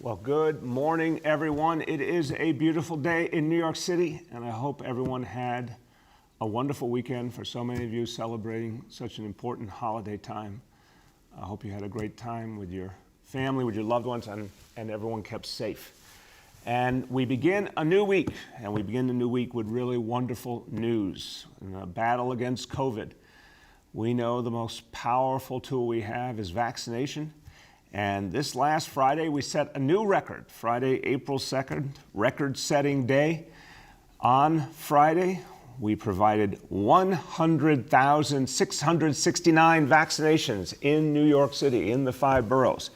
Well, good morning, everyone. It is a beautiful day in New York City, and I hope everyone had a wonderful weekend. For so many of you celebrating such an important holiday time, I hope you had a great time with your family, with your loved ones, and everyone kept safe. And we begin a new week, and we begin the new week with really wonderful news. In the battle against COVID, we know the most powerful tool we have is vaccination. And this last Friday, we set a new record. Friday, April 2nd, record-setting day. On Friday, we provided 100,669 vaccinations in New York City, in the 5 boroughs.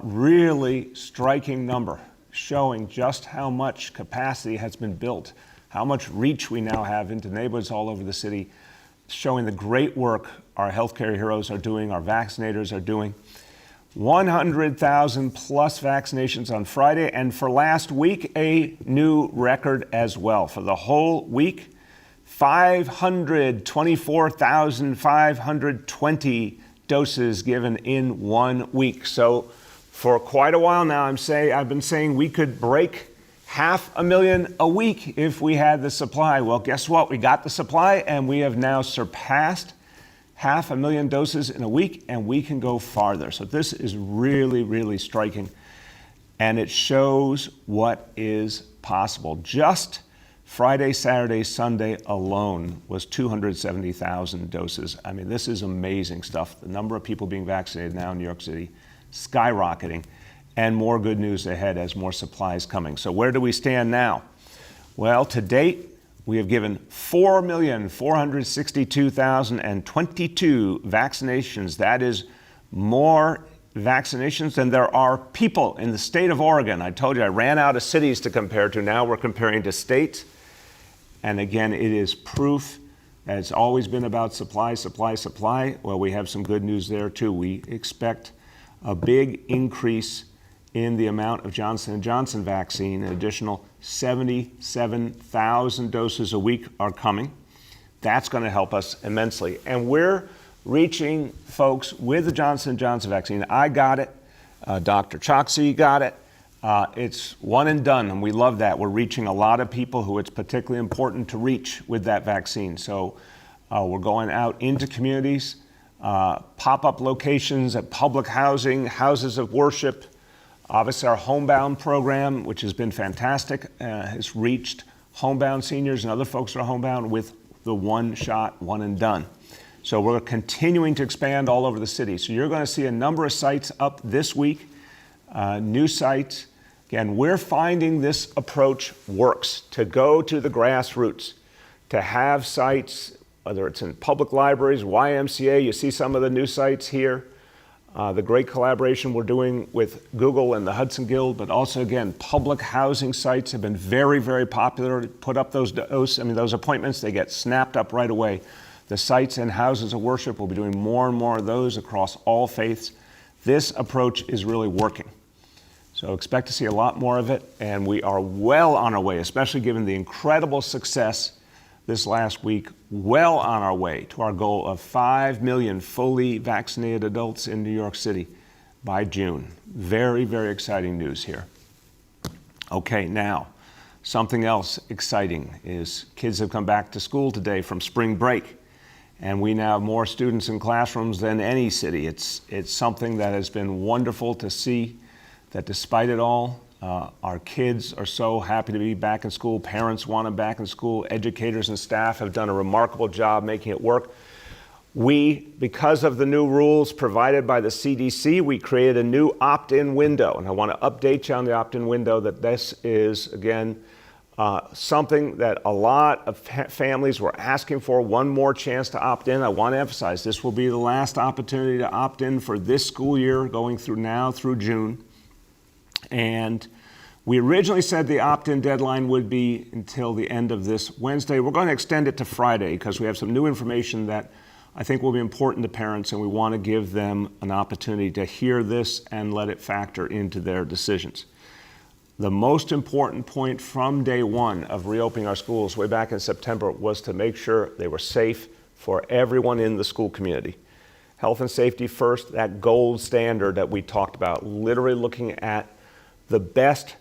Really striking number, showing just how much capacity has been built, how much reach we now have into neighborhoods all over the city, showing the great work our healthcare heroes are doing, our vaccinators are doing. 100,000 plus vaccinations on Friday, and for last week, a new record as well. For the whole week, 524,520 doses given in 1 week. So for quite a while now, I've been saying we could break 500,000 a week if we had the supply. Well, guess what? We got the supply, and we have now surpassed 500,000 doses in a week, and we can go farther. So this is really, really striking, and it shows what is possible. Just Friday, Saturday, Sunday alone was 270,000 doses. I mean, this is amazing stuff. The number of people being vaccinated now in New York City, skyrocketing, and more good news ahead as more supplies coming. So where do we stand now? Well, to date, we have given 4,462,022 vaccinations. That is more vaccinations than there are people in the state of Oregon. I told you I ran out of cities to compare to. Now we're comparing to states. And again, it is proof that it's always been about supply, supply, supply. Well, we have some good news there too. We expect a big increase in the amount of Johnson & Johnson vaccine. An additional 77,000 doses a week are coming. That's going to help us immensely. And we're reaching folks with the Johnson & Johnson vaccine. I got it. Dr. Choksi got it. It's one and done, and we love that. We're reaching a lot of people who it's particularly important to reach with that vaccine. So we're going out into communities, pop-up locations at public housing, houses of worship. Obviously, our homebound program, which has been fantastic, has reached homebound seniors and other folks that are homebound with the one shot, one and done. So we're continuing to expand all over the city. So you're going to see a number of sites up this week, new sites. Again, we're finding this approach works, to go to the grassroots, to have sites, whether it's in public libraries, YMCA, you see some of the new sites here. The great collaboration we're doing with Google and the Hudson Guild, but also, again, public housing sites have been very, very popular. Put up those appointments, they get snapped up right away. The sites and houses of worship, will be doing more and more of those across all faiths. This approach is really working. So expect to see a lot more of it, and we are well on our way, especially given the incredible success this last week, well on our way to our goal of 5 million fully vaccinated adults in New York City by June. Very, very exciting news here. Okay, now, something else exciting is kids have come back to school today from spring break, and we now have more students in classrooms than any city. It's something that has been wonderful to see, that despite it all, our kids are so happy to be back in school. Parents want them back in school. Educators and staff have done a remarkable job making it work. We, because of the new rules provided by the CDC, we created a new opt-in window. And I want to update you on the opt-in window that this is, again, something that a lot of families were asking for, one more chance to opt in. I want to emphasize this will be the last opportunity to opt in for this school year, going through now through June. And we originally said the opt-in deadline would be until the end of this Wednesday. We're going to extend it to Friday because we have some new information that I think will be important to parents, and we want to give them an opportunity to hear this and let it factor into their decisions. The most important point from day one of reopening our schools way back in September was to make sure they were safe for everyone in the school community. Health and safety first, that gold standard that we talked about, literally looking at the best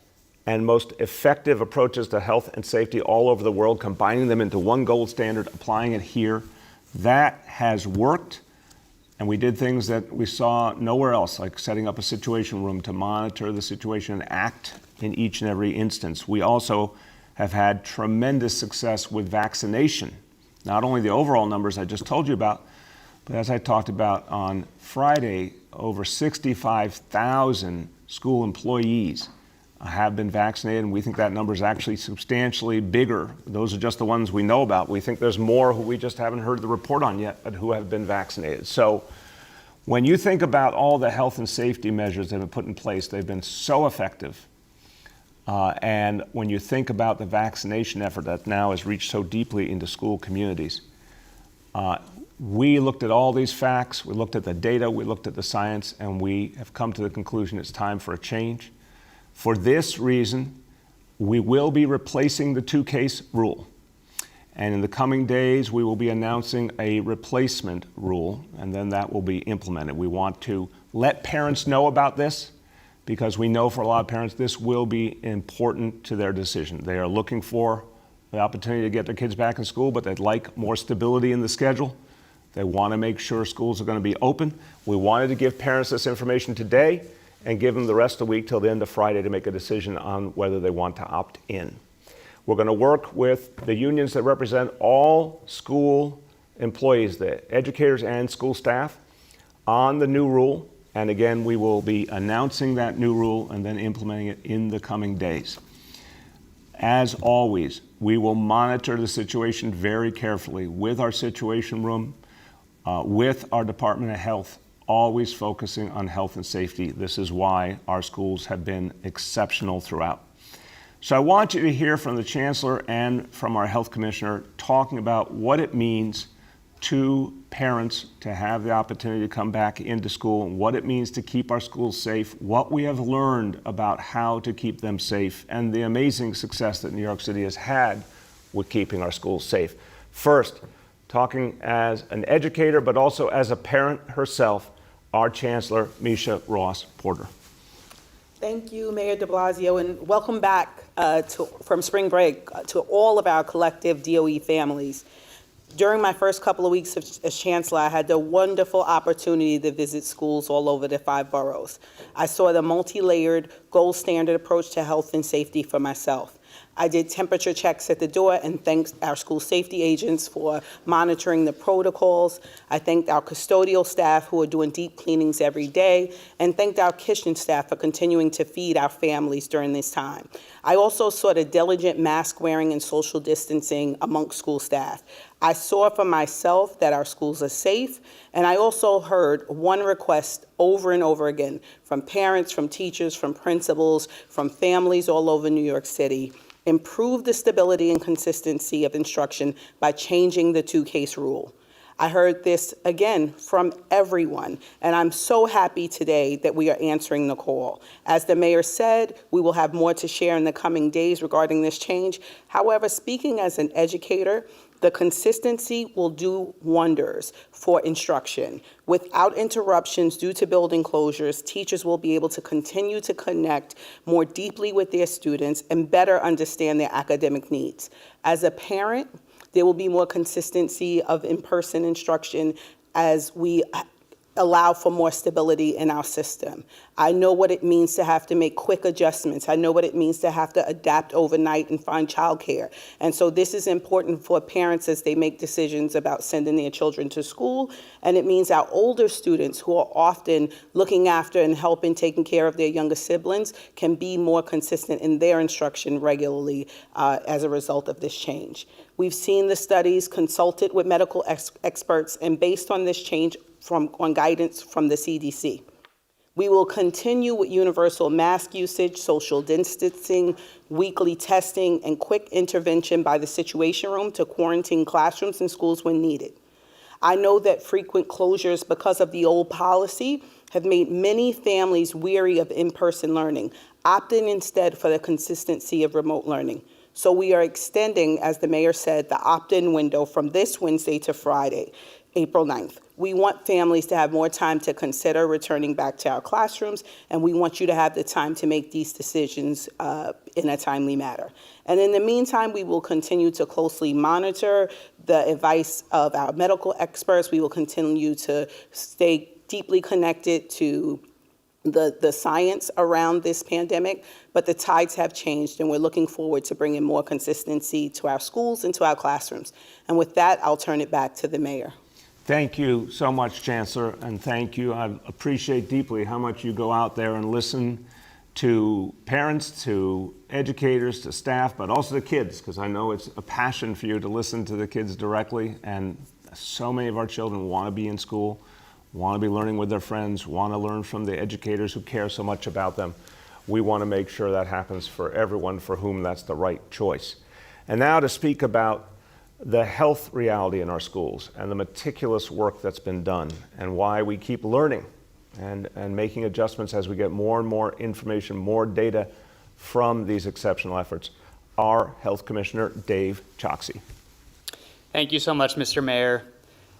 and most effective approaches to health and safety all over the world, combining them into one gold standard, applying it here. That has worked, and we did things that we saw nowhere else, like setting up a situation room to monitor the situation and act in each and every instance. We also have had tremendous success with vaccination. Not only the overall numbers I just told you about, but as I talked about on Friday, over 65,000 school employees have been vaccinated, and we think that number is actually substantially bigger. Those are just the ones we know about. We think there's more who we just haven't heard the report on yet, but who have been vaccinated. So when you think about all the health and safety measures that have been put in place, they've been so effective. And when you think about the vaccination effort that now has reached so deeply into school communities, we looked at all these facts, we looked at the data, we looked at the science, and we have come to the conclusion it's time for a change. For this reason, we will be replacing the 2-case rule. And in the coming days, we will be announcing a replacement rule, and then that will be implemented. We want to let parents know about this, because we know for a lot of parents this will be important to their decision. They are looking for the opportunity to get their kids back in school, but they'd like more stability in the schedule. They want to make sure schools are going to be open. We wanted to give parents this information today and give them the rest of the week till the end of Friday to make a decision on whether they want to opt in. We're going to work with the unions that represent all school employees, the educators and school staff, on the new rule. And again, we will be announcing that new rule and then implementing it in the coming days. As always, we will monitor the situation very carefully with our situation room, with our Department of Health, always focusing on health and safety. This is why our schools have been exceptional throughout. So I want you to hear from the Chancellor and from our Health Commissioner talking about what it means to parents to have the opportunity to come back into school, and what it means to keep our schools safe, what we have learned about how to keep them safe, and the amazing success that New York City has had with keeping our schools safe. First, talking as an educator, but also as a parent herself, our Chancellor, Misha Ross Porter. Thank you, Mayor de Blasio, and welcome back from spring break to all of our collective DOE families. During my first couple of weeks as Chancellor, I had the wonderful opportunity to visit schools all over the 5 boroughs. I saw the multi-layered gold standard approach to health and safety for myself. I did temperature checks at the door and thanked our school safety agents for monitoring the protocols. I thanked our custodial staff who are doing deep cleanings every day, and thanked our kitchen staff for continuing to feed our families during this time. I also saw the diligent mask wearing and social distancing amongst school staff. I saw for myself that our schools are safe, and I also heard one request over and over again from parents, from teachers, from principals, from families all over New York City: improve the stability and consistency of instruction by changing the 2-case rule. I heard this again from everyone, and I'm so happy today that we are answering the call. As the mayor said, we will have more to share in the coming days regarding this change. However, speaking as an educator, the consistency will do wonders for instruction. Without interruptions due to building closures, teachers will be able to continue to connect more deeply with their students and better understand their academic needs. As a parent, there will be more consistency of in-person instruction as we allow for more stability in our system. I know what it means to have to make quick adjustments. I know what it means to have to adapt overnight and find childcare. And so this is important for parents as they make decisions about sending their children to school. And it means our older students, who are often looking after and helping taking care of their younger siblings, can be more consistent in their instruction regularly as a result of this change. We've seen the studies, consulted with medical experts, and based on this change on guidance from the CDC. We will continue with universal mask usage, social distancing, weekly testing, and quick intervention by the Situation Room to quarantine classrooms and schools when needed. I know that frequent closures because of the old policy have made many families weary of in-person learning, opting instead for the consistency of remote learning. So we are extending, as the mayor said, the opt-in window from this Wednesday to Friday. April 9th. We want families to have more time to consider returning back to our classrooms, and we want you to have the time to make these decisions in a timely manner. And in the meantime, we will continue to closely monitor the advice of our medical experts. We will continue to stay deeply connected to the science around this pandemic, but the tides have changed, and we're looking forward to bringing more consistency to our schools and to our classrooms. And with that, I'll turn it back to the mayor. Thank you so much, Chancellor, and thank you. I appreciate deeply how much you go out there and listen to parents, to educators, to staff, but also to kids, because I know it's a passion for you to listen to the kids directly, and so many of our children want to be in school, want to be learning with their friends, want to learn from the educators who care so much about them. We want to make sure that happens for everyone for whom that's the right choice. And now to speak about the health reality in our schools and the meticulous work that's been done and why we keep learning and making adjustments as we get more and more information, more data from these exceptional efforts. Our Health Commissioner, Dave Choksi. Thank you so much, Mr. Mayor.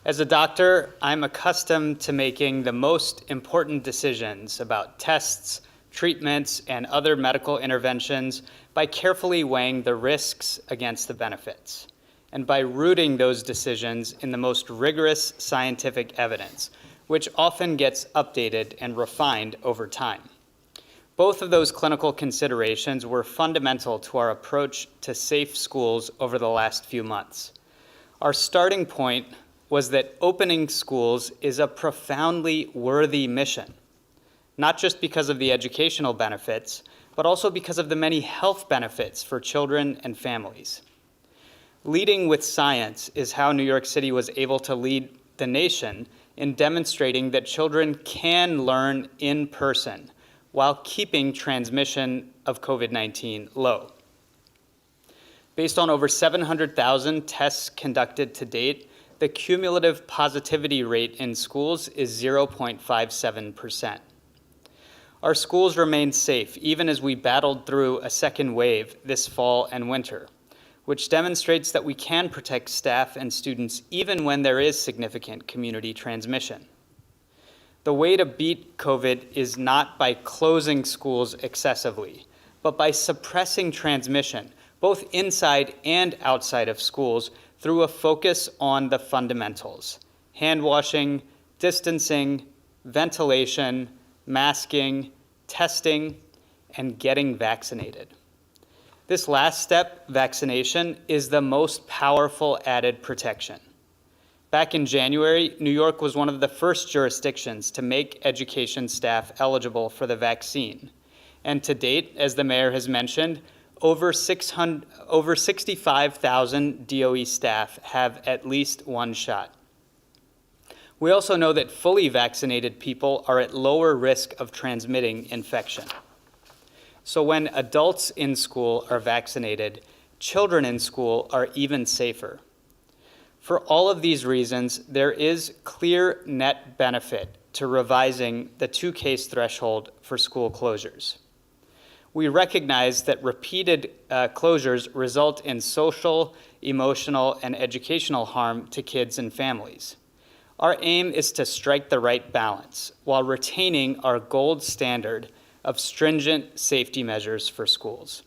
As a doctor, I'm accustomed to making the most important decisions about tests, treatments, and other medical interventions by carefully weighing the risks against the benefits, and by rooting those decisions in the most rigorous scientific evidence, which often gets updated and refined over time. Both of those clinical considerations were fundamental to our approach to safe schools over the last few months. Our starting point was that opening schools is a profoundly worthy mission, not just because of the educational benefits, but also because of the many health benefits for children and families. Leading with science is how New York City was able to lead the nation in demonstrating that children can learn in person while keeping transmission of COVID-19 low. Based on over 700,000 tests conducted to date, the cumulative positivity rate in schools is 0.57%. Our schools remained safe even as we battled through a second wave this fall and winter, which demonstrates that we can protect staff and students even when there is significant community transmission. The way to beat COVID is not by closing schools excessively, but by suppressing transmission, both inside and outside of schools, through a focus on the fundamentals: hand washing, distancing, ventilation, masking, testing, and getting vaccinated. This last step, vaccination, is the most powerful added protection. Back in January, New York was one of the first jurisdictions to make education staff eligible for the vaccine. And to date, as the mayor has mentioned, over 65,000 DOE staff have at least one shot. We also know that fully vaccinated people are at lower risk of transmitting infection. So when adults in school are vaccinated, children in school are even safer. For all of these reasons, there is clear net benefit to revising the 2-case threshold for school closures. We recognize that repeated closures result in social, emotional, and educational harm to kids and families. Our aim is to strike the right balance while retaining our gold standard of stringent safety measures for schools.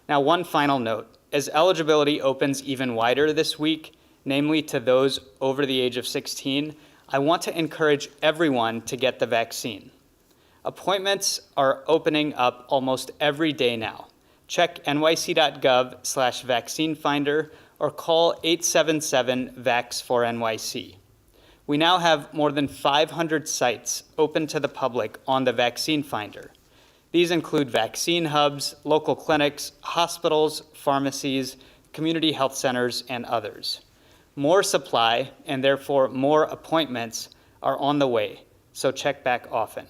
Now, one final note. As eligibility opens even wider this week, namely to those over the age of 16, I want to encourage everyone to get the vaccine. Appointments are opening up almost every day now. Check nyc.gov/vaccine finder or call 877-VAX4NYC. We now have more than 500 sites open to the public on the vaccine finder. These include vaccine hubs, local clinics, hospitals, pharmacies, community health centers, and others. More supply, and therefore more appointments, are on the way, so check back often.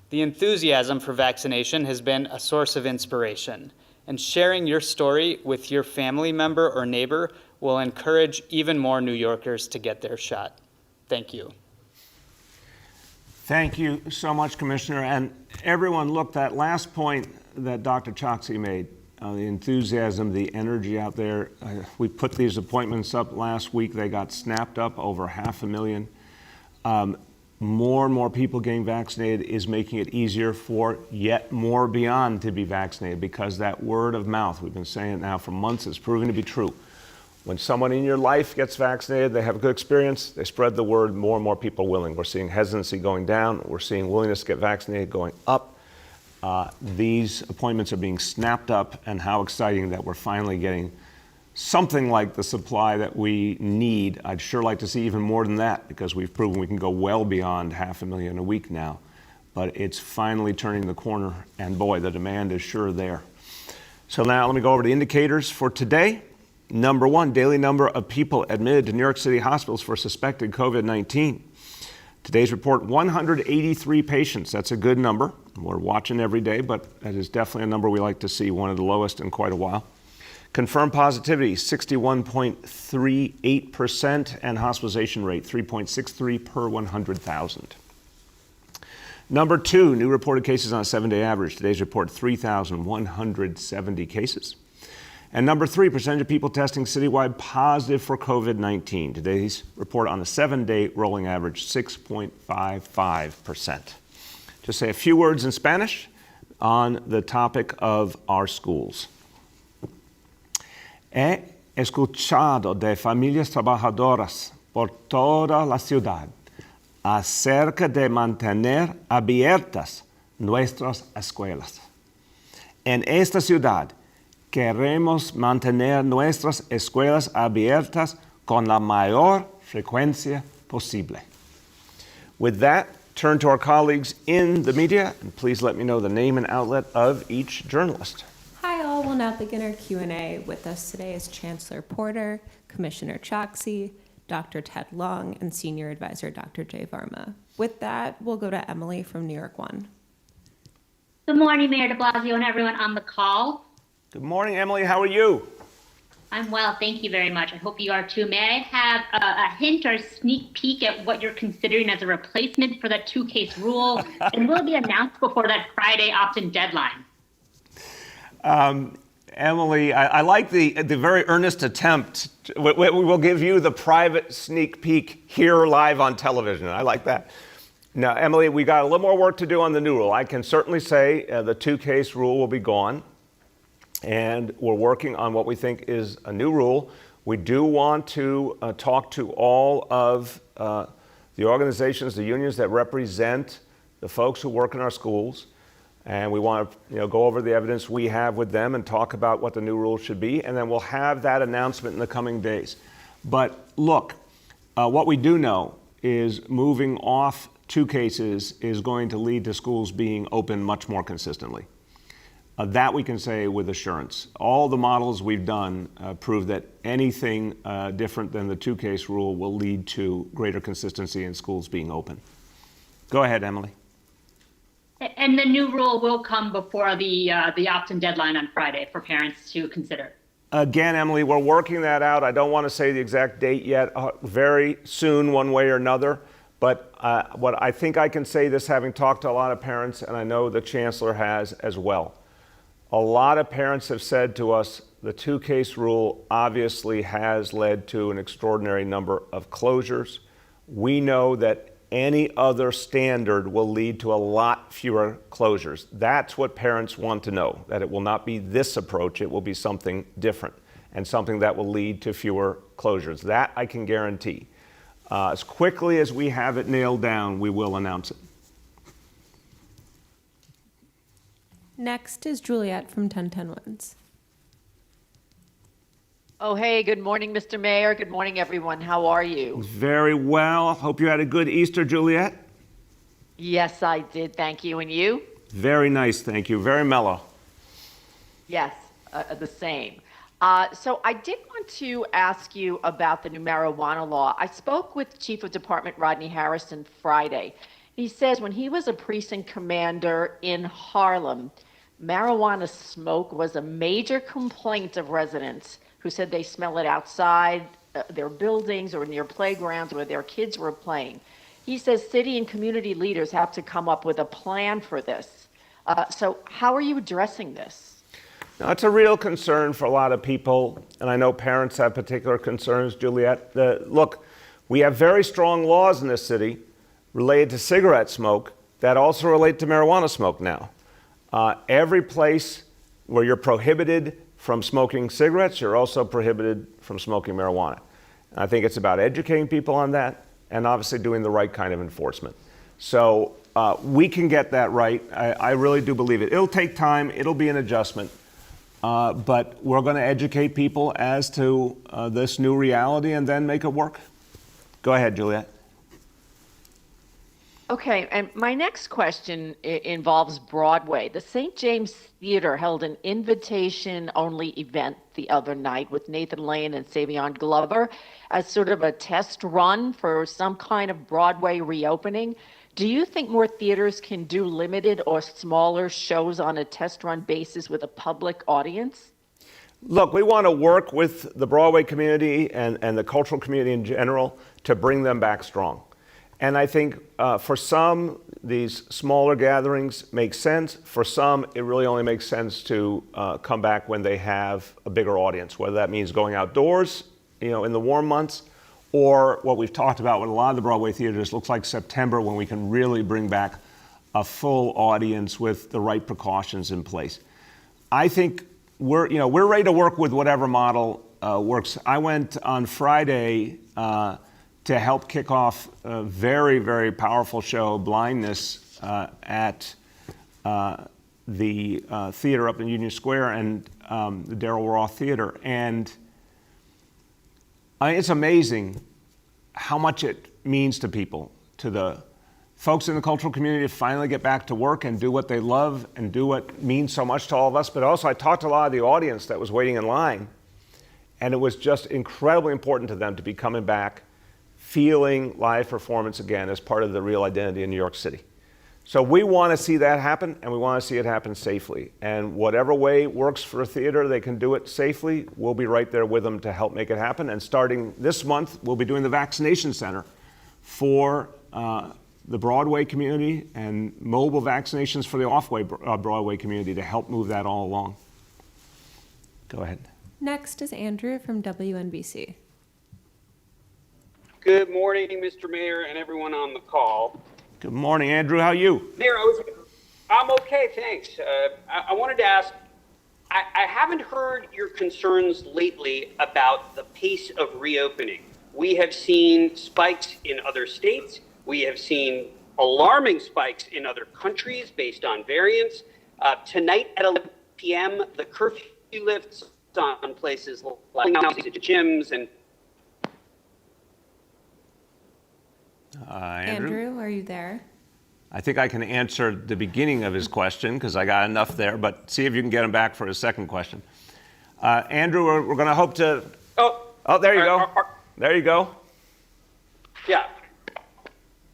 The enthusiasm for vaccination has been a source of inspiration, and sharing your story with your family member or neighbor will encourage even more New Yorkers to get their shot. Thank you. Thank you so much, Commissioner. And everyone, look, that last point that Dr. Choksi made, the enthusiasm, the energy out there. We put these appointments up last week. They got snapped up, over 500,000. More and more people getting vaccinated is making it easier for yet more beyond to be vaccinated, because that word of mouth, we've been saying it now for months, is proving to be true. When someone in your life gets vaccinated, they have a good experience, they spread the word, more and more people are willing. We're seeing hesitancy going down, we're seeing willingness to get vaccinated going up. These appointments are being snapped up, and how exciting that we're finally getting something like the supply that we need. I'd sure like to see even more than that, because we've proven we can go well beyond 500,000 a week now. But it's finally turning the corner, and boy, the demand is sure there. So now let me go over the indicators for today. Number one, daily number of people admitted to New York City hospitals for suspected COVID-19. Today's report, 183 patients. That's a good number. We're watching every day, but that is definitely a number we like to see, one of the lowest in quite a while. Confirmed positivity, 61.38%, and hospitalization rate, 3.63 per 100,000. Number two, new reported cases on a 7-day average. Today's report, 3,170 cases. And number three, percentage of people testing citywide positive for COVID-19. Today's report on a 7-day rolling average, 6.55%. Just say a few words in Spanish on the topic of our schools. He escuchado de familias trabajadoras por toda la ciudad acerca de mantener abiertas nuestras escuelas. En esta ciudad queremos mantener nuestras escuelas abiertas con la mayor frecuencia posible. With that, turn to our colleagues in the media, and please let me know the name and outlet of each journalist. Hi all, we'll now begin our Q&A. With us today is Chancellor Porter, Commissioner Choksi, Dr. Ted Long, and Senior Advisor Dr. Jay Varma. With that, we'll go to Emily from New York One. Good morning, Mayor de Blasio and everyone on the call. Good morning, Emily. How are you? I'm well, thank you very much. I hope you are too. May I have a hint or a sneak peek at what you're considering as a replacement for that 2-case rule? And will it be announced before that Friday opt-in deadline? Emily, I like the very earnest attempt. We will give you the private sneak peek here live on television. I like that. Now, Emily, we got a little more work to do on the new rule. I can certainly say the 2-case rule will be gone, and we're working on what we think is a new rule. We do want to talk to all of the organizations, the unions that represent the folks who work in our schools. And we want to go over the evidence we have with them and talk about what the new rules should be. And then we'll have that announcement in the coming days. But look, what we do know is moving off 2 cases is going to lead to schools being open much more consistently. That we can say with assurance. All the models we've done prove that anything different than the 2-case rule will lead to greater consistency in schools being open. Go ahead, Emily. And the new rule will come before the opt-in deadline on Friday for parents to consider. Again, Emily, we're working that out. I don't want to say the exact date yet. Very soon, one way or another. But what I think I can say this, having talked to a lot of parents, and I know the Chancellor has as well. A lot of parents have said to us, the 2-case rule obviously has led to an extraordinary number of closures. We know that any other standard will lead to a lot fewer closures. That's what parents want to know, that it will not be this approach, it will be something different and something that will lead to fewer closures. That I can guarantee. As quickly as we have it nailed down, we will announce it. Next is Juliet from 1010 Wins. Oh, hey, good morning, Mr. Mayor. Good morning, everyone. How are you? Very well. Hope you had a good Easter, Juliet. Yes, I did. Thank you. And you? Very nice, thank you. Very mellow. Yes, the same. So I did want to ask you about the new marijuana law. I spoke with Chief of Department Rodney Harrison Friday. He says when he was a precinct commander in Harlem, marijuana smoke was a major complaint of residents who said they smell it outside their buildings or near playgrounds where their kids were playing. He says city and community leaders have to come up with a plan for this. So how are you addressing this? Now, it's a real concern for a lot of people, and I know parents have particular concerns, Juliet. Look, we have very strong laws in this city related to cigarette smoke that also relate to marijuana smoke now. Every place where you're prohibited from smoking cigarettes, you're also prohibited from smoking marijuana. And I think it's about educating people on that and obviously doing the right kind of enforcement. So we can get that right. I really do believe it. It'll take time. It'll be an adjustment. But we're going to educate people as to this new reality and then make it work. Go ahead, Juliet. Okay, and my next question involves Broadway. The St. James Theater held an invitation-only event the other night with Nathan Lane and Savion Glover as sort of a test run for some kind of Broadway reopening. Do you think more theaters can do limited or smaller shows on a test run basis with a public audience? Look, we want to work with the Broadway community and the cultural community in general to bring them back strong. And I think for some, these smaller gatherings make sense. For some, it really only makes sense to come back when they have a bigger audience, whether that means going outdoors, in the warm months, or what we've talked about with a lot of the Broadway theaters, looks like September, when we can really bring back a full audience with the right precautions in place. I think we're ready to work with whatever model works. I went on Friday to help kick off a very, very powerful show, Blindness, at the theater up in Union Square and the Darrell Roth Theater. And it's amazing how much it means to people, to the folks in the cultural community, to finally get back to work and do what they love and do what means so much to all of us. But also, I talked to a lot of the audience that was waiting in line, and it was just incredibly important to them to be coming back, feeling live performance again as part of the real identity in New York City. So we want to see that happen, and we want to see it happen safely. And whatever way works for a theater, they can do it safely, we'll be right there with them to help make it happen. And starting this month, we'll be doing the vaccination center for the Broadway community and mobile vaccinations for the off-Broadway community to help move that all along. Go ahead. Next is Andrew from WNBC. Good morning, Mr. Mayor, and everyone on the call. Good morning, Andrew. How are you? Mayor, I'm okay, thanks. I wanted to ask, I haven't heard your concerns lately about the pace of reopening. We have seen spikes in other states. We have seen alarming spikes in other countries based on variants. Tonight at 11 p.m., the curfew lifts on places like gyms and Andrew, are you there? I think I can answer the beginning of his question because I got enough there, but see if you can get him back for his second question. Andrew, we're going to hope to... Oh, there you go. There you go. Yeah.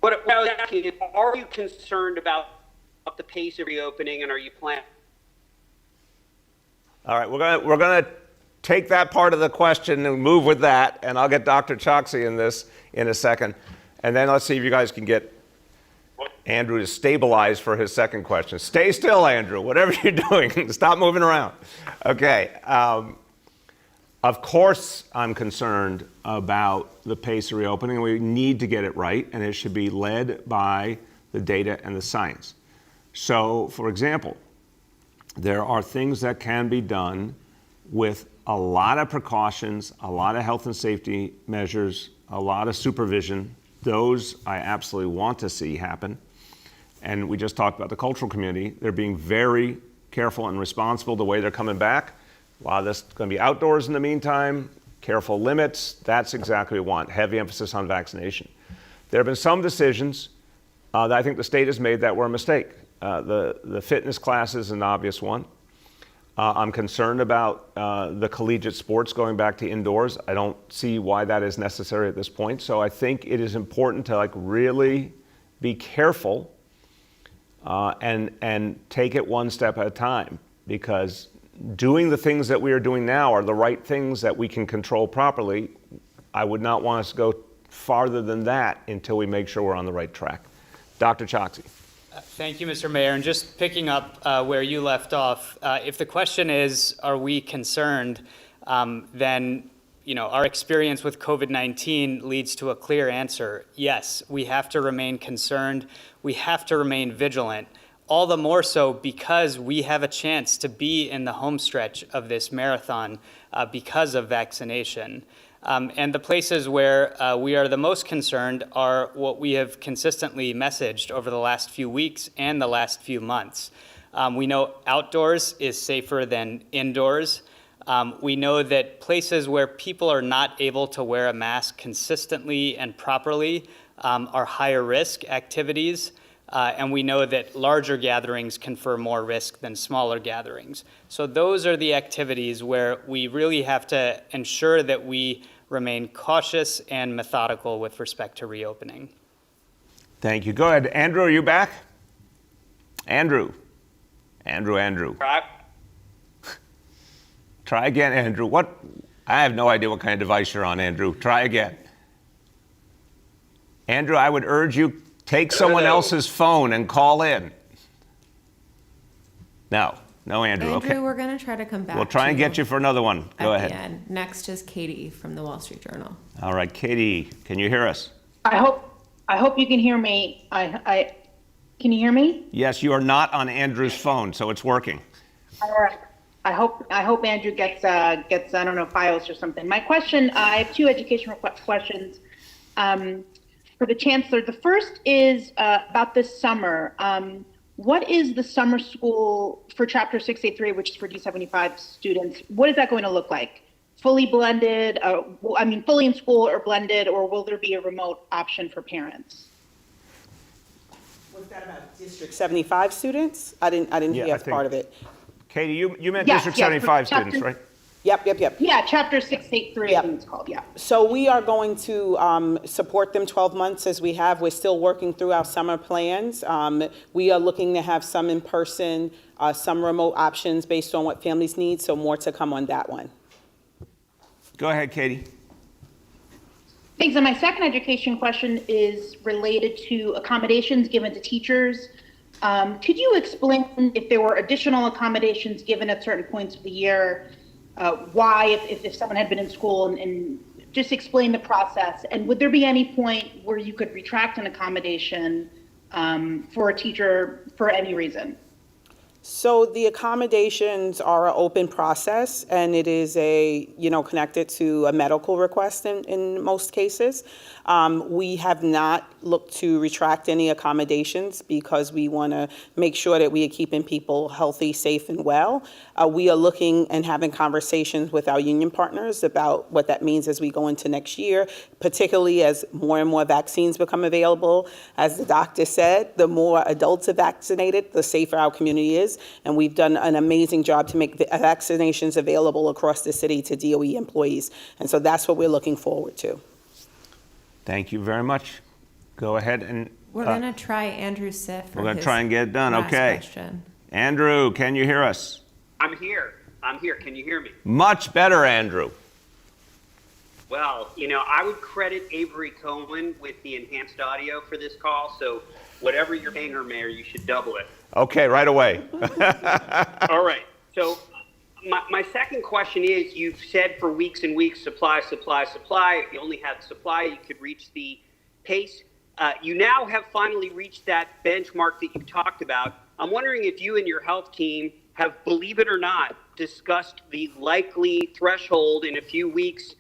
What I was asking is, are you concerned about the pace of reopening, and are you planning? All right, we're going to take that part of the question and move with that, and I'll get Dr. Choksi in this in a second. And then let's see if you guys can get Andrew to stabilize for his second question. Stay still, Andrew, whatever you're doing. Stop moving around. Okay. Of course, I'm concerned about the pace of reopening. We need to get it right, and it should be led by the data and the science. So, for example, there are things that can be done with a lot of precautions, a lot of health and safety measures, a lot of supervision. Those I absolutely want to see happen. And we just talked about the cultural community. They're being very careful and responsible the way they're coming back. A lot of this is going to be outdoors in the meantime, careful limits. That's exactly what we want, heavy emphasis on vaccination. There have been some decisions that I think the state has made that were a mistake. The fitness class is an obvious one. I'm concerned about the collegiate sports going back to indoors. I don't see why that is necessary at this point. So I think it is important to really be careful and take it one step at a time, because doing the things that we are doing now are the right things that we can control properly. I would not want us to go farther than that until we make sure we're on the right track. Dr. Choksi. Thank you, Mr. Mayor. And just picking up where you left off, if the question is, are we concerned, then our experience with COVID-19 leads to a clear answer. Yes, we have to remain concerned. We have to remain vigilant. All the more so because we have a chance to be in the home stretch of this marathon because of vaccination. And the places where we are the most concerned are what we have consistently messaged over the last few weeks and the last few months. We know outdoors is safer than indoors. We know that places where people are not able to wear a mask consistently and properly are higher risk activities. And we know that larger gatherings confer more risk than smaller gatherings. So those are the activities where we really have to ensure that we remain cautious and methodical with respect to reopening. Thank you. Go ahead. Andrew, are you back? Andrew. Try again, Andrew. What? I have no idea what kind of device you're on, Andrew. Try again. Andrew, I would urge you, take someone else's phone and call in. No, Andrew. Andrew, Okay. we're going to try to come back. We'll try and get you for another one. Go ahead. At the end. Next is Katie from the Wall Street Journal. All right, Katie, can you hear us? I hope you can hear me. Can you hear me? Yes, you are not on Andrew's phone, so it's working. All right. I hope Andrew gets I don't know, files or something. My question, I have two educational questions for the Chancellor. The first is about this summer. What is the summer school for Chapter 683, which is for D75 students? What is that going to look like? Fully blended, fully in school or blended, or will there be a remote option for parents? Was that about District 75 students? I didn't hear as part of it. Katie, you meant Yeah, District yeah, 75 chapter- students, right? Yep. Yeah, Chapter 683, I think it's called, yeah. So we are going to support them 12 months as we have. We're still working through our summer plans. We are looking to have some in person, some remote options based on what families need. So more to come on that one. Go ahead, Katie. Thanks. And my second education question is related to accommodations given to teachers. Could you explain if there were additional accommodations given at certain points of the year? Why, if someone had been in school, and just explain the process. And would there be any point where you could retract an accommodation for a teacher for any reason? So the accommodations are an open process, and it is connected to a medical request in most cases. We have not looked to retract any accommodations because we want to make sure that we are keeping people healthy, safe, and well. We are looking and having conversations with our union partners about what that means as we go into next year, particularly as more and more vaccines become available. As the doctor said, the more adults are vaccinated, the safer our community is. And we've done an amazing job to make the vaccinations available across the city to DOE employees. And so that's what we're looking forward to. Thank you very much. Go ahead and... We're going to try Andrew Siff for We're going to try and get it done. last Okay. question. Andrew, can you hear us? I'm here. Can you hear me? Much better, Andrew. Well, I would credit Avery Cohen with the enhanced audio for this call. So whatever you're paying her, Mayor, you should double it. Okay, right away. All right. So my second question is, you've said for weeks and weeks, supply. If you only had supply, you could reach the pace. You now have finally reached that benchmark that you talked about. I'm wondering if you and your health team have, believe it or not, discussed the likely threshold in a few weeks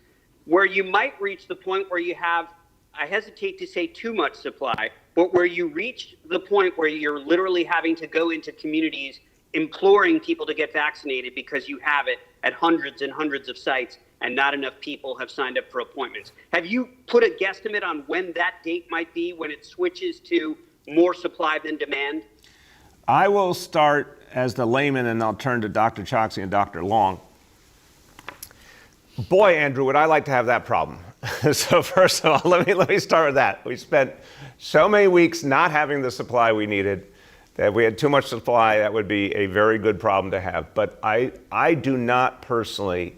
where you might reach the point where you have, I hesitate to say too much supply, but where you reach the point where you're literally having to go into communities imploring people to get vaccinated because you have it at hundreds and hundreds of sites and not enough people have signed up for appointments. Have you put a guesstimate on when that date might be, when it switches to more supply than demand? I will start as the layman, and I'll turn to Dr. Choksi and Dr. Long. Boy, Andrew, would I like to have that problem. So first of all, let me start with that. We spent so many weeks not having the supply we needed that if we had too much supply, that would be a very good problem to have. But I do not personally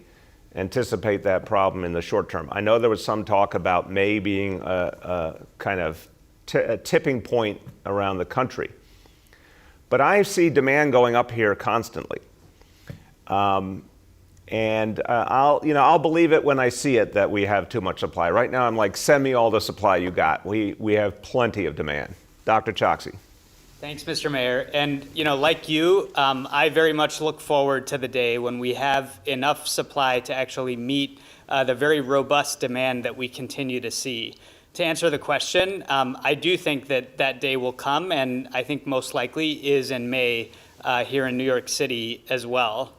anticipate that problem in the short term. I know there was some talk about May being a kind of a tipping point around the country. But I see demand going up here constantly. I'll believe it when I see it that we have too much supply. Right now, I'm like, send me all the supply you got. We have plenty of demand. Dr. Choksi. Thanks, Mr. Mayor. And, like you, I very much look forward to the day when we have enough supply to actually meet the very robust demand that we continue to see. To answer the question, I do think that that day will come, and I think most likely is in May here in New York City as well.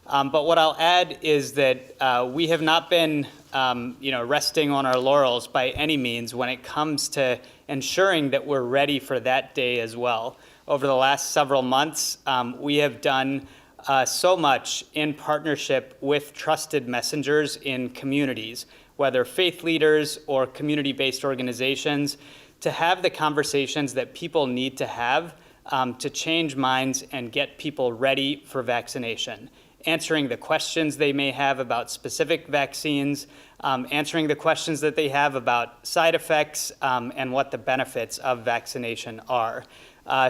But what I'll add is that we have not been, resting on our laurels by any means when it comes to ensuring that we're ready for that day as well. Over the last several months, we have done so much in partnership with trusted messengers in communities, whether faith leaders or community-based organizations, to have the conversations that people need to have to change minds and get people ready for vaccination. Answering the questions they may have about specific vaccines, answering the questions that they have about side effects and what the benefits of vaccination are.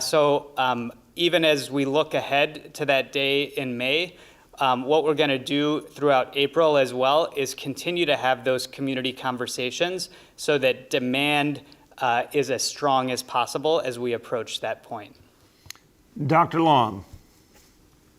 So even as we look ahead to that day in May, what we're going to do throughout April as well is continue to have those community conversations so that demand is as strong as possible as we approach that point. Dr. Long.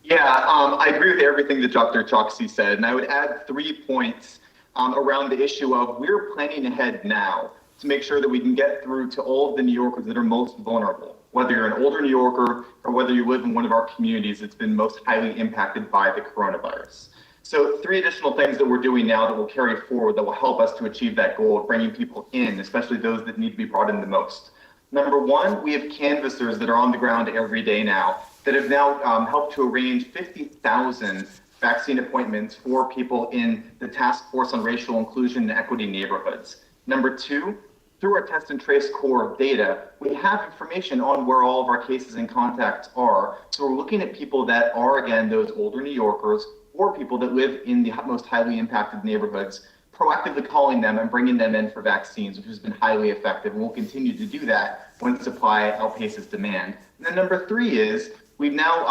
Yeah, I agree with everything that Dr. Choksi said, and I would add 3 points around the issue of we're planning ahead now to make sure that we can get through to all of the New Yorkers that are most vulnerable, whether you're an older New Yorker or whether you live in one of our communities that's been most highly impacted by the coronavirus. So 3 additional things that we're doing now that will carry forward that will help us to achieve that goal of bringing people in, especially those that need to be brought in the most. Number 1, we have canvassers that are on the ground every day now that have now helped to arrange 50,000 vaccine appointments for people in the Task Force on Racial Inclusion and Equity neighborhoods. Number 2, through our test and trace core data, we have information on where all of our cases and contacts are. So we're looking at people that are, again, those older New Yorkers or people that live in the most highly impacted neighborhoods, proactively calling them and bringing them in for vaccines, which has been highly effective. And we'll continue to do that when supply outpaces demand. And then number 3 is we've now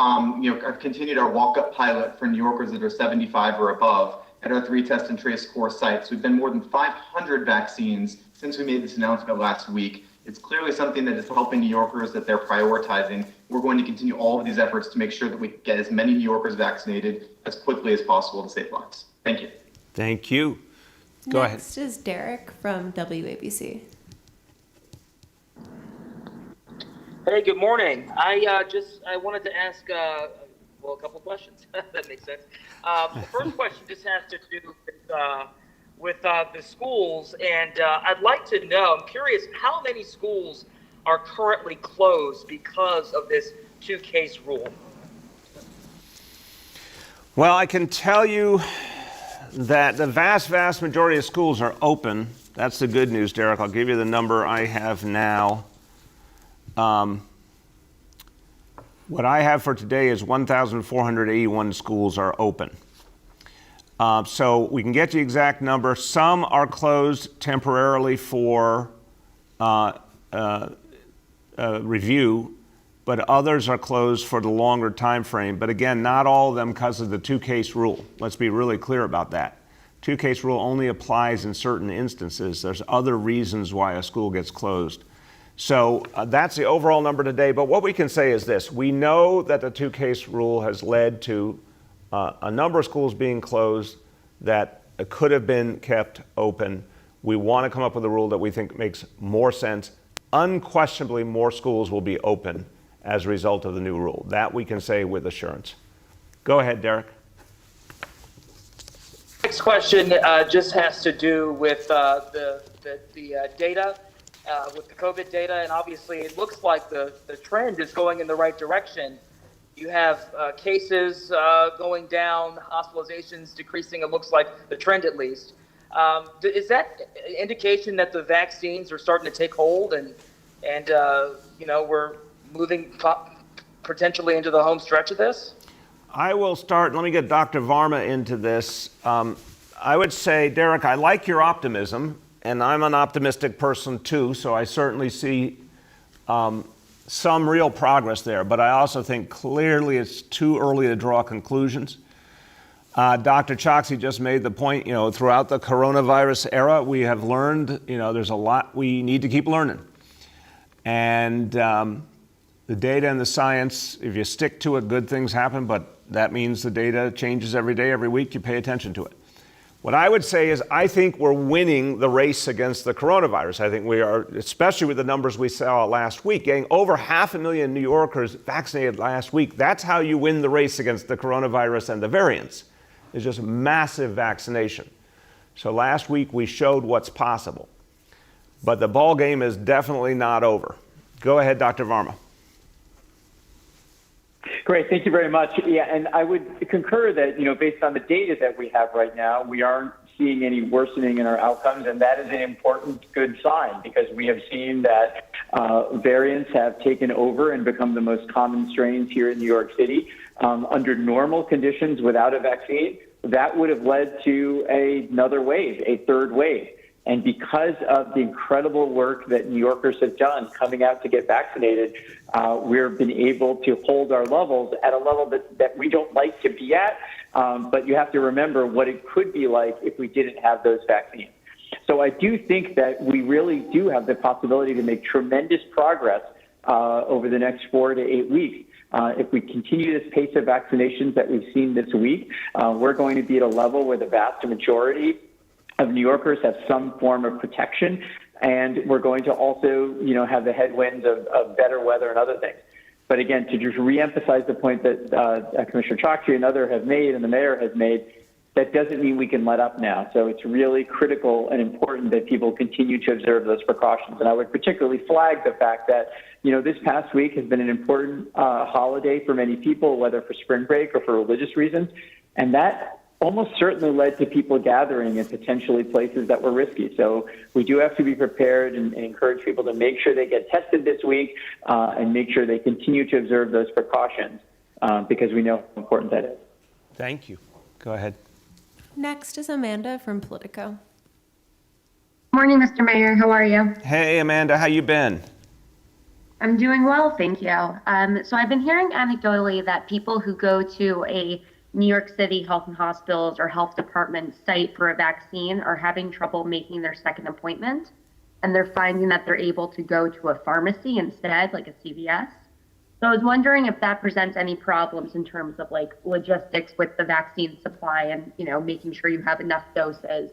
continued our walk-up pilot for New Yorkers that are 75 or above at our 3 test and trace core sites. We've been more than 500 vaccines since we made this announcement last week. It's clearly something that is helping New Yorkers that they're prioritizing. We're going to continue all of these efforts to make sure that we get as many New Yorkers vaccinated as quickly as possible to save lives. Thank you. Thank you. Go ahead. Next is Derek from WABC. Hey, good morning. I wanted to ask, a couple questions. That makes sense. The first question just has to do with the schools, and I'd like to know, I'm curious, how many schools are currently closed because of this 2-case rule? Well, I can tell you that the vast majority of schools are open. That's the good news, Derek. I'll give you the number I have now. What I have for today is 1,481 schools are open. So we can get the exact number. Some are closed temporarily for review, but others are closed for the longer time frame. But again, not all of them because of the 2-case rule. Let's be really clear about that. 2-case rule only applies in certain instances. There's other reasons why a school gets closed. So that's the overall number today. But what we can say is this. We know that the 2-case rule has led to a number of schools being closed that could have been kept open. We want to come up with a rule that we think makes more sense. Unquestionably, more schools will be open as a result of the new rule. That we can say with assurance. Go ahead, Derek. Next question just has to do with the data, with the COVID data, and obviously it looks like the trend is going in the right direction. You have cases going down, hospitalizations decreasing, it looks like the trend at least. Is that indication that the vaccines are starting to take hold and we're moving potentially into the home stretch of this? I will start. Let me get Dr. Varma into this. I would say, Derek, I like your optimism, and I'm an optimistic person too, so I certainly see some real progress there, but I also think clearly it's too early to draw conclusions. Dr. Choksi just made the point, throughout the coronavirus era, we have learned, there's a lot we need to keep learning. And the data and the science, if you stick to it, good things happen, but that means the data changes every day, every week, you pay attention to it. What I would say is I think we're winning the race against the coronavirus. I think we are, especially with the numbers we saw last week, getting over 500,000 New Yorkers vaccinated last week. That's how you win the race against the coronavirus and the variants. It's just massive vaccination. So last week we showed what's possible. But the ball game is definitely not over. Go ahead, Dr. Varma. Great, thank you very much. Yeah, and I would concur that, based on the data that we have right now, we aren't seeing any worsening in our outcomes, and that is an important good sign because we have seen that variants have taken over and become the most common strains here in New York City. Under normal conditions without a vaccine, that would have led to another wave, a third wave. And because of the incredible work that New Yorkers have done coming out to get vaccinated, we've been able to hold our levels at a level that we don't like to be at. But you have to remember what it could be like if we didn't have those vaccines. So I do think that we really do have the possibility to make tremendous progress over the next 4 to 8 weeks. If we continue this pace of vaccinations that we've seen this week, we're going to be at a level where the vast majority of New Yorkers have some form of protection, and we're going to also, have the headwinds of better weather and other things. But again, to just reemphasize the point that Commissioner Choksi and others have made, and the mayor has made, that doesn't mean we can let up now. So it's really critical and important that people continue to observe those precautions. And I would particularly flag the fact that, this past week has been an important holiday for many people, whether for spring break or for religious reasons. And that almost certainly led to people gathering in potentially places that were risky. So we do have to be prepared and encourage people to make sure they get tested this week and make sure they continue to observe those precautions because we know how important that is. Thank you. Go ahead. Next is Amanda from Politico. Morning, Mr. Mayor. How are you? Hey, Amanda, how you been? I'm doing well, thank you. So I've been hearing anecdotally that people who go to a New York City Health and Hospitals or Health Department site for a vaccine are having trouble making their second appointment. And they're finding that they're able to go to a pharmacy instead, like a CVS. So I was wondering if that presents any problems in terms of logistics with the vaccine supply and, making sure you have enough doses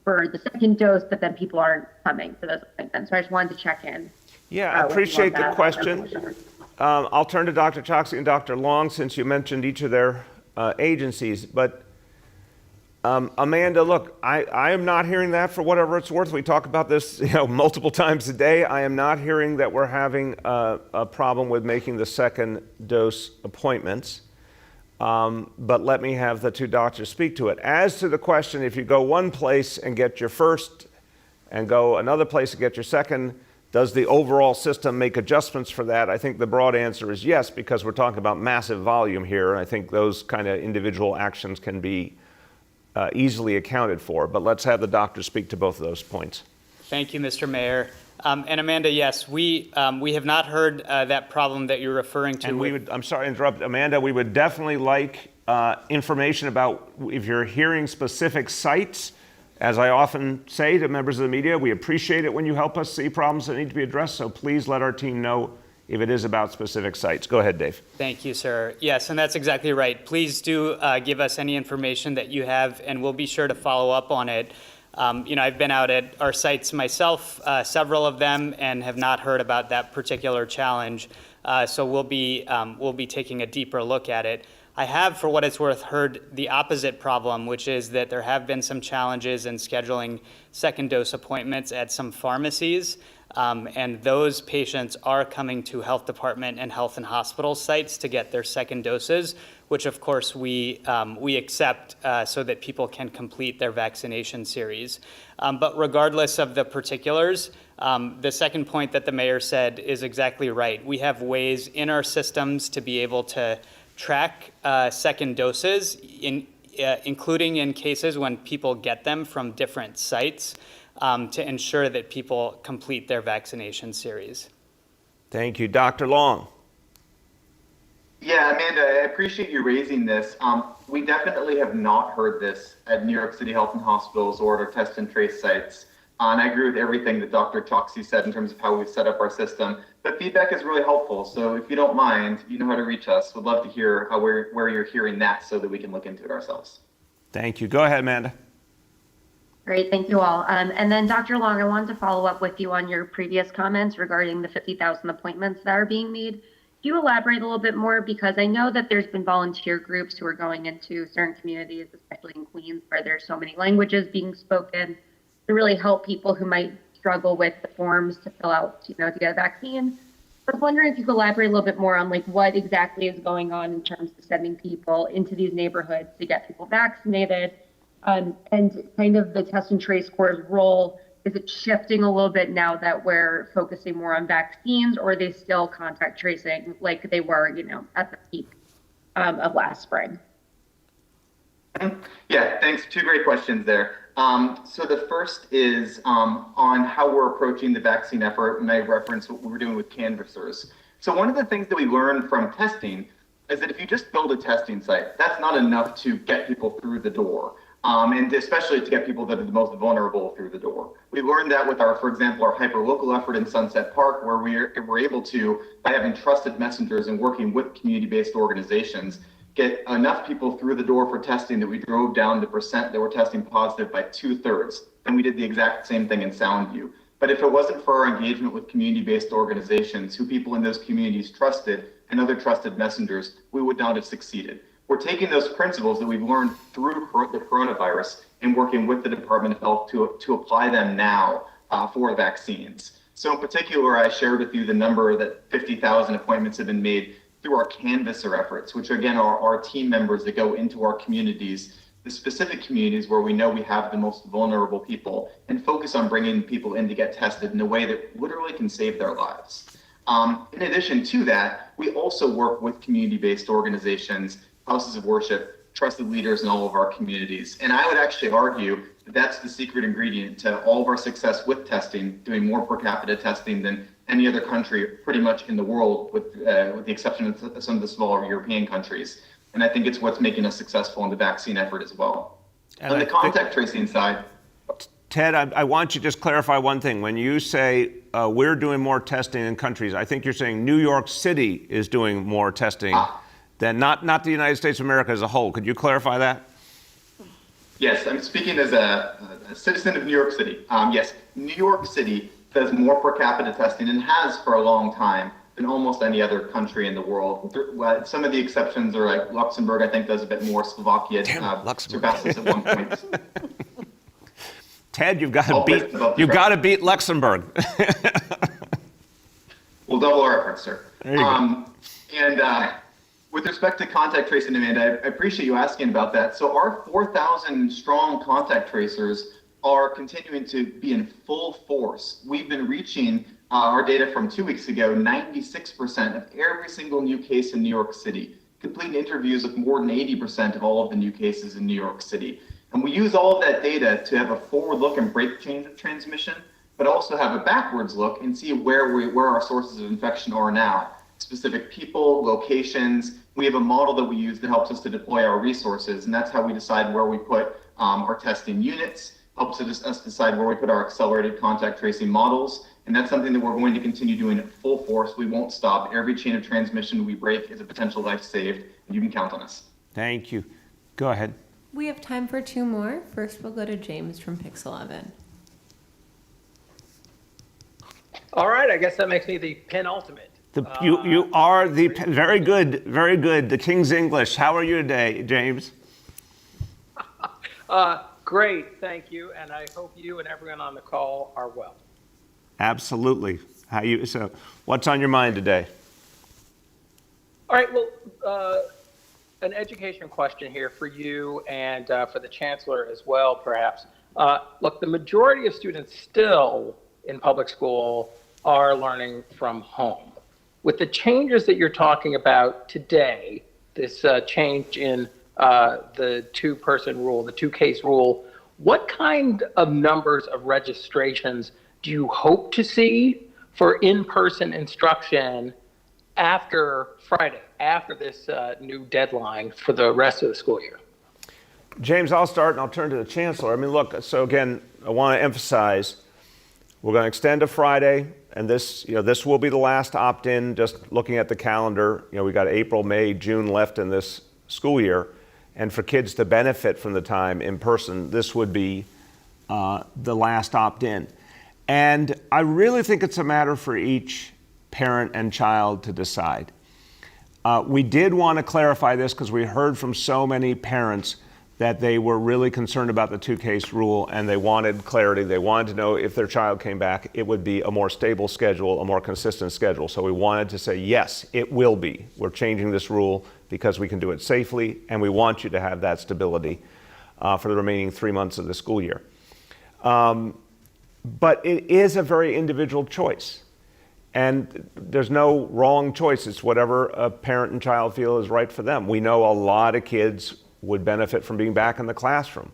for the second dose, but then people aren't coming for those appointments. So I just wanted to check in. Yeah, I appreciate the question. I'll turn to Dr. Choksi and Dr. Long since you mentioned each of their agencies. But Amanda, look, I am not hearing that for whatever it's worth. We talk about this multiple times a day. I am not hearing that we're having a problem with making the second dose appointments. But let me have the two doctors speak to it. As to the question, if you go one place and get your first and go another place and get your second, does the overall system make adjustments for that? I think the broad answer is yes, because we're talking about massive volume here. And I think those kind of individual actions can be easily accounted for. But let's have the doctor speak to both of those points. Thank you, Mr. Mayor. And Amanda, yes, we have not heard that problem that you're referring to. And I'm sorry to interrupt, Amanda, we would definitely like information about if you're hearing specific sites. As I often say to members of the media, we appreciate it when you help us see problems that need to be addressed. So please let our team know if it is about specific sites. Go ahead, Dave. Thank you, sir. Yes, and that's exactly right. Please do give us any information that you have, and we'll be sure to follow up on it. I've been out at our sites myself, several of them, and have not heard about that particular challenge. So we'll be taking a deeper look at it. I have, for what it's worth, heard the opposite problem, which is that there have been some challenges in scheduling second dose appointments at some pharmacies. And those patients are coming to health department and health and hospital sites to get their second doses, which of course we accept so that people can complete their vaccination series. But regardless of the particulars, the second point that the mayor said is exactly right. We have ways in our systems to be able to track second doses, including in cases when people get them from different sites, to ensure that people complete their vaccination series. Thank you. Dr. Long. Yeah, Amanda, I appreciate you raising this. We definitely have not heard this at New York City Health and Hospitals or at our test and trace sites. And I agree with everything that Dr. Choksi said in terms of how we've set up our system. But feedback is really helpful. So if you don't mind, you know how to reach us. We'd love to hear where you're hearing that so that we can look into it ourselves. Thank you. Go ahead, Amanda. Great, thank you all. And then Dr. Long, I wanted to follow up with you on your previous comments regarding the 50,000 appointments that are being made. Can you elaborate a little bit more? Because I know that there's been volunteer groups who are going into certain communities, especially in Queens, where there's so many languages being spoken, to really help people who might struggle with the forms to fill out, to get a vaccine. I was wondering if you could elaborate a little bit more on what exactly is going on in terms of sending people into these neighborhoods to get people vaccinated, and kind of the test and trace Corps' role. Is it shifting a little bit now that we're focusing more on vaccines, or are they still contact tracing like they were, at the peak of last spring? Yeah, thanks. Two great questions there. So the first is on how we're approaching the vaccine effort, and I referenced what we were doing with canvassers. So one of the things that we learned from testing is that if you just build a testing site, that's not enough to get people through the door. And especially to get people that are the most vulnerable through the door. We learned that with for example, our hyperlocal effort in Sunset Park, where we're able to, by having trusted messengers and working with community-based organizations, get enough people through the door for testing that we drove down the percent that were testing positive by 2/3. And we did the exact same thing in Soundview. But if it wasn't for our engagement with community-based organizations who people in those communities trusted and other trusted messengers, we would not have succeeded. We're taking those principles that we've learned through the coronavirus and working with the Department of Health to apply them now for vaccines. So in particular, I shared with you the number that 50,000 appointments have been made through our canvasser efforts, which again are our team members that go into our communities, the specific communities where we know we have the most vulnerable people, and focus on bringing people in to get tested in a way that literally can save their lives. In addition to that, we also work with community-based organizations, houses of worship, trusted leaders in all of our communities. And I would actually argue that that's the secret ingredient to all of our success with testing, doing more per capita testing than any other country pretty much in the world, with the exception of some of the smaller European countries. And I think it's what's making us successful in the vaccine effort as well. And on the contact tracing side, Ted, I want you to just clarify one thing. When you say we're doing more testing in countries, I think you're saying New York City is doing more testing than not the United States of America as a whole. Could you clarify that? Yes, I'm speaking as a citizen of New York City. Yes, New York City does more per capita testing and has for a long time than almost any other country in the world. Some of the exceptions are like Luxembourg, I think, does a bit more. Slovakia surpasses at one point. Ted, you've got to beat Luxembourg. We'll double our efforts, sir. There you go. And with respect to contact tracing, Amanda, I appreciate you asking about that. So our 4,000 strong contact tracers are continuing to be in full force. We've been reaching our data from 2 weeks ago, 96% of every single new case in New York City, completing interviews with more than 80% of all of the new cases in New York City. And we use all of that data to have a forward look and break chains of transmission, but also have a backwards look and see where our sources of infection are now. Specific people, locations. We have a model that we use that helps us to deploy our resources, and that's how we decide where we put our testing units, helps us decide where we put our accelerated contact tracing models, and that's something that we're going to continue doing at full force. We won't stop. Every chain of transmission we break is a potential life saved, and you can count on us. Thank you. Go ahead. We have time for two more. First, we'll go to James from Pix 11. All right, I guess that makes me the penultimate. You are very good, very good. The King's English. How are you today, James? Great, thank you, and I hope you and everyone on the call are well. Absolutely. So, what's on your mind today? All right, well, an education question here for you and for the Chancellor as well, perhaps. Look, the majority of students still in public school are learning from home. With the changes that you're talking about today, this change in the two-person rule, the two-case rule, what kind of numbers of registrations do you hope to see for in-person instruction after Friday, after this new deadline for the rest of the school year? James, I'll start and I'll turn to the Chancellor. I mean, look, so again, I want to emphasize, we're going to extend to Friday, and this will be the last opt-in. Just looking at the calendar, we got April, May, June left in this school year, and for kids to benefit from the time in person, this would be the last opt-in. And I really think it's a matter for each parent and child to decide. We did want to clarify this because we heard from so many parents that they were really concerned about the two-case rule and they wanted clarity. They wanted to know if their child came back, it would be a more stable schedule, a more consistent schedule. So we wanted to say, yes, it will be. We're changing this rule because we can do it safely, and we want you to have that stability for the remaining 3 months of the school year. But it is a very individual choice. And there's no wrong choice. It's whatever a parent and child feel is right for them. We know a lot of kids would benefit from being back in the classroom,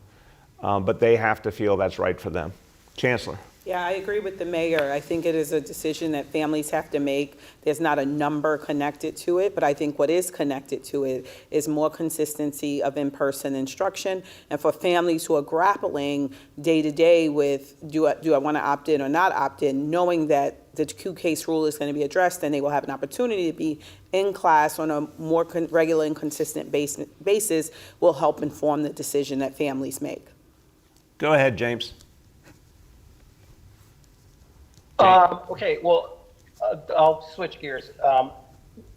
but they have to feel that's right for them. Chancellor. Yeah, I agree with the mayor. I think it is a decision that families have to make. There's not a number connected to it, but I think what is connected to it is more consistency of in-person instruction. And for families who are grappling day to day with, do I want to opt in or not opt in, knowing that the two-case rule is going to be addressed, and they will have an opportunity to be in class on a more regular and consistent basis will help inform the decision that families make. Go ahead, James. Okay, well, I'll switch gears.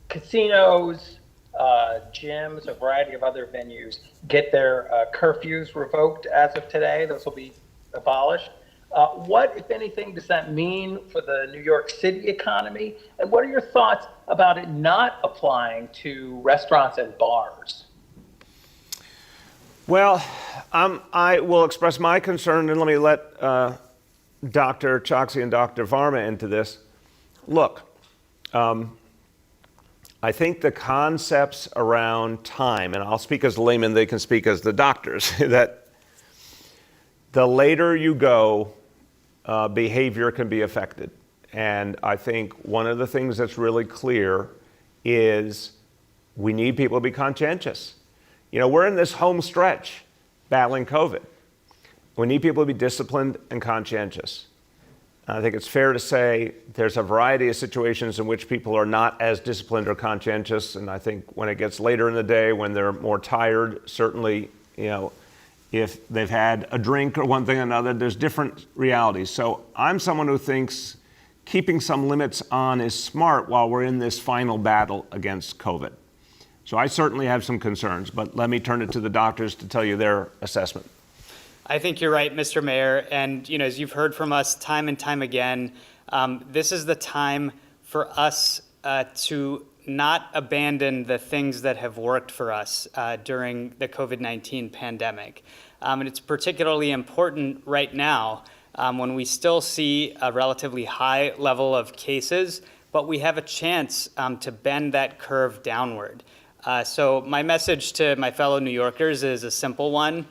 Casinos, gyms, a variety of other venues get their curfews revoked as of today. Those will be abolished. What, if anything, does that mean for the New York City economy? And what are your thoughts about it not applying to restaurants and bars? Well, I will express my concern, and let me let Dr. Choksi and Dr. Varma into this. Look, I think the concepts around time, and I'll speak as a layman, they can speak as the doctors, that the later you go, behavior can be affected. And I think one of the things that's really clear is we need people to be conscientious. We're in this home stretch battling COVID. We need people to be disciplined and conscientious. I think it's fair to say there's a variety of situations in which people are not as disciplined or conscientious. And I think when it gets later in the day, when they're more tired, certainly, if they've had a drink or one thing or another, there's different realities. So I'm someone who thinks keeping some limits on is smart while we're in this final battle against COVID. So I certainly have some concerns, but let me turn it to the doctors to tell you their assessment. I think you're right, Mr. Mayor. And, as you've heard from us time and time again, this is the time for us to not abandon the things that have worked for us during the COVID-19 pandemic. And it's particularly important right now when we still see a relatively high level of cases, but we have a chance to bend that curve downward. So my message to my fellow New Yorkers is a simple one.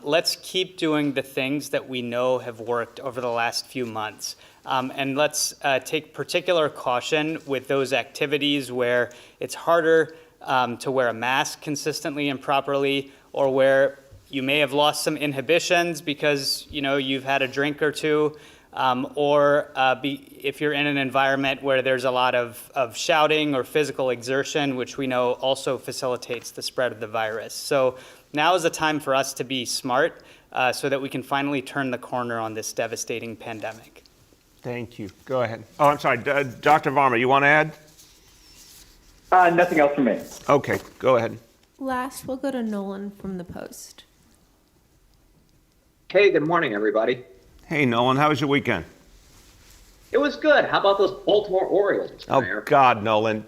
Let's keep doing the things that we know have worked over the last few months. And let's take particular caution with those activities where it's harder to wear a mask consistently and properly, or where you may have lost some inhibitions because you've had a drink or two, or if you're in an environment where there's a lot of shouting or physical exertion, which we know also facilitates the spread of the virus. So now is the time for us to be smart so that we can finally turn the corner on this devastating pandemic. Thank you. Go ahead. Oh, I'm sorry. Dr. Varma, you want to add? Nothing else from me. Okay, go ahead. Last, we'll go to Nolan from the Post. Hey, good morning, everybody. Hey, Nolan, how was your weekend? It was good. How about those Baltimore Orioles, Mr. Mayor? Oh, God, Nolan.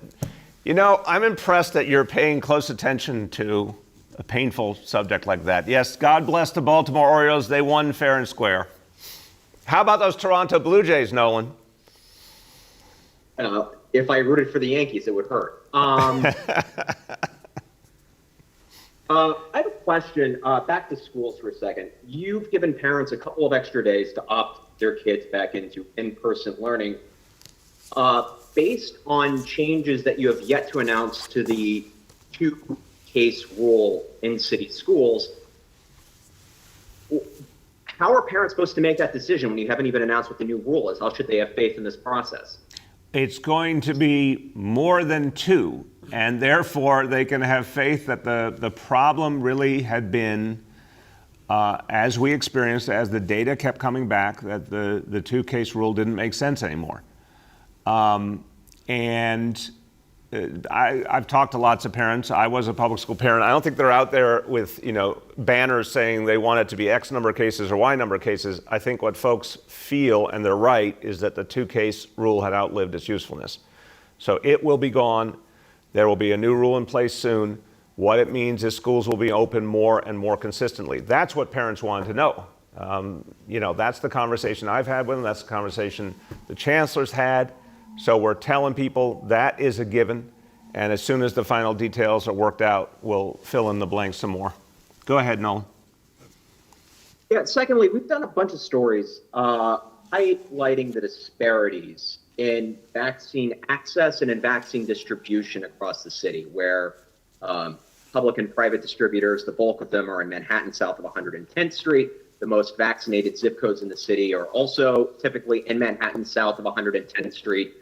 I'm impressed that you're paying close attention to a painful subject like that. Yes, God bless the Baltimore Orioles. They won fair and square. How about those Toronto Blue Jays, Nolan? If I rooted for the Yankees, it would hurt. I have a question. Back to schools for a second. You've given parents a couple of extra days to opt their kids back into in-person learning. Based on changes that you have yet to announce to the two-case rule in city schools, how are parents supposed to make that decision when you haven't even announced what the new rule is? How should they have faith in this process? It's going to be more than 2, and therefore they can have faith that the problem really had been, as we experienced, as the data kept coming back, that the 2-case rule didn't make sense anymore. I've talked to lots of parents. I was a public school parent. I don't think they're out there with, banners saying they want it to be X number of cases or Y number of cases. I think what folks feel, and they're right, is that the 2-case rule had outlived its usefulness. So it will be gone. There will be a new rule in place soon. What it means is schools will be open more and more consistently. That's what parents want to know. That's the conversation I've had with them. That's the conversation the chancellor's had. So we're telling people that is a given. And as soon as the final details are worked out, we'll fill in the blanks some more. Go ahead, Nolan. Yeah, secondly, we've done a bunch of stories highlighting the disparities in vaccine access and in vaccine distribution across the city, where public and private distributors, the bulk of them are in Manhattan south of 110th Street. The most vaccinated zip codes in the city are also typically in Manhattan south of 110th Street.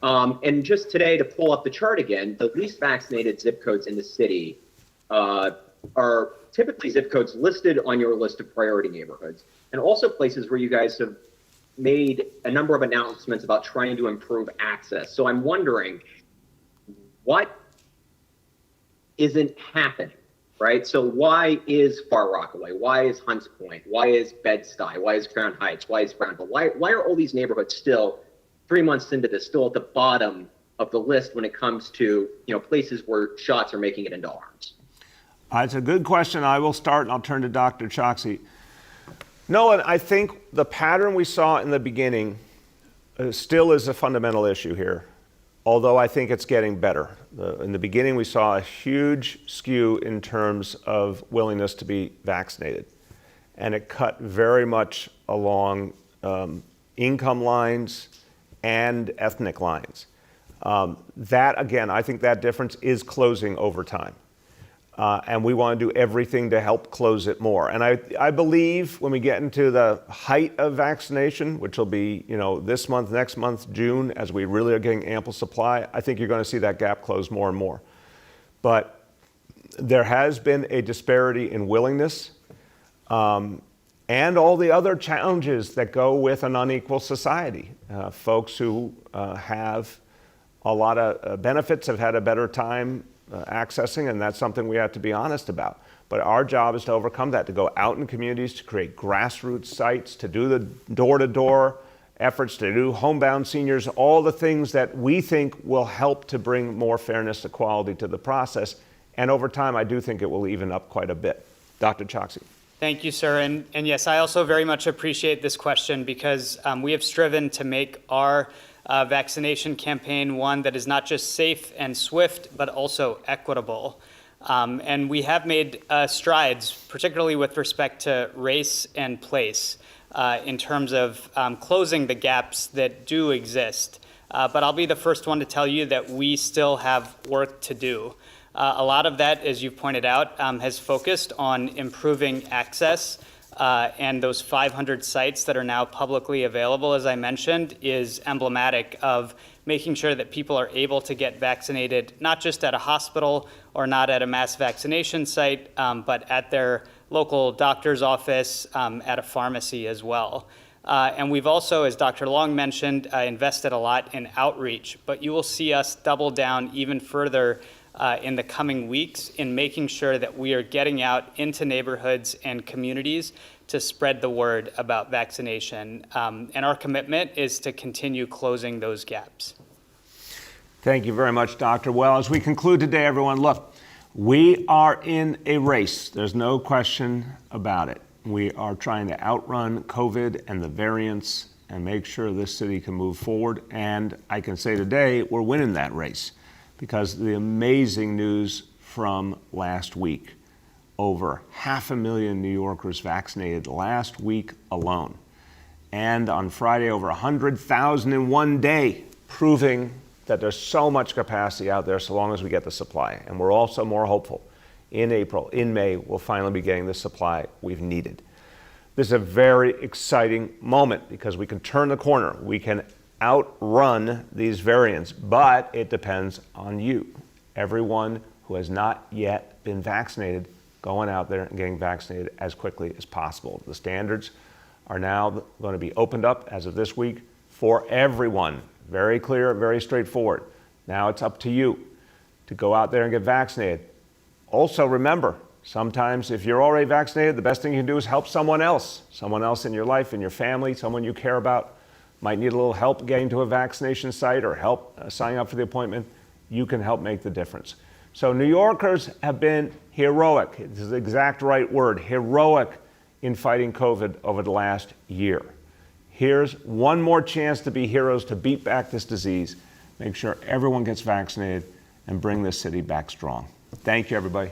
And just today, to pull up the chart again, the least vaccinated zip codes in the city are typically zip codes listed on your list of priority neighborhoods, and also places where you guys have made a number of announcements about trying to improve access. So I'm wondering, what isn't happening, right? So why is Far Rockaway? Why is Hunts Point? Why is Bed-Stuy? Why is Crown Heights? Why is Brownville? Why are all these neighborhoods still, 3 months into this, still at the bottom of the list when it comes to places where shots are making it into arms? It's a good question. I will start, and I'll turn to Dr. Choksi. Nolan, I think the pattern we saw in the beginning still is a fundamental issue here, although I think it's getting better. In the beginning, we saw a huge skew in terms of willingness to be vaccinated, and it cut very much along income lines and ethnic lines. That, again, I think that difference is closing over time. And we want to do everything to help close it more. And I believe when we get into the height of vaccination, which will be this month, next month, June, as we really are getting ample supply, I think you're going to see that gap close more and more. But there has been a disparity in willingness and all the other challenges that go with an unequal society. Folks who have a lot of benefits have had a better time accessing, and that's something we have to be honest about. But our job is to overcome that, to go out in communities, to create grassroots sites, to do the door-to-door efforts, to do homebound seniors, all the things that we think will help to bring more fairness, equality to the process. And over time, I do think it will even up quite a bit. Dr. Choksi. Thank you, sir. And yes, I also very much appreciate this question, because we have striven to make our vaccination campaign one that is not just safe and swift, but also equitable. And we have made strides, particularly with respect to race and place, in terms of closing the gaps that do exist. But I'll be the first one to tell you that we still have work to do. A lot of that, as you've pointed out, has focused on improving access. And those 500 sites that are now publicly available, as I mentioned, is emblematic of making sure that people are able to get vaccinated, not just at a hospital or not at a mass vaccination site, but at their local doctor's office, at a pharmacy as well. And we've also, as Dr. Long mentioned, invested a lot in outreach, but you will see us double down even further in the coming weeks in making sure that we are getting out into neighborhoods and communities to spread the word about vaccination. And our commitment is to continue closing those gaps. Thank you very much, Doctor. Well, as we conclude today, everyone, look, we are in a race. There's no question about it. We are trying to outrun COVID and the variants and make sure this city can move forward. And I can say today, we're winning that race, because the amazing news from last week, over 500,000 New Yorkers vaccinated last week alone. And on Friday, over 100,000 in one day. proving that there's so much capacity out there so long as we get the supply. And we're also more hopeful. In April, in May, we'll finally be getting the supply we've needed. This is a very exciting moment because we can turn the corner. We can outrun these variants, but it depends on you. Everyone who has not yet been vaccinated, going out there and getting vaccinated as quickly as possible. The standards are now going to be opened up as of this week for everyone. Very clear, very straightforward. Now it's up to you to go out there and get vaccinated. Also remember, sometimes if you're already vaccinated, the best thing you can do is help someone else in your life, in your family, someone you care about, might need a little help getting to a vaccination site or help signing up for the appointment. You can help make the difference. So New Yorkers have been heroic. This is the exact right word, heroic in fighting COVID over the last year. Here's one more chance to be heroes to beat back this disease. Make sure everyone gets vaccinated and bring this city back strong. Thank you, everybody.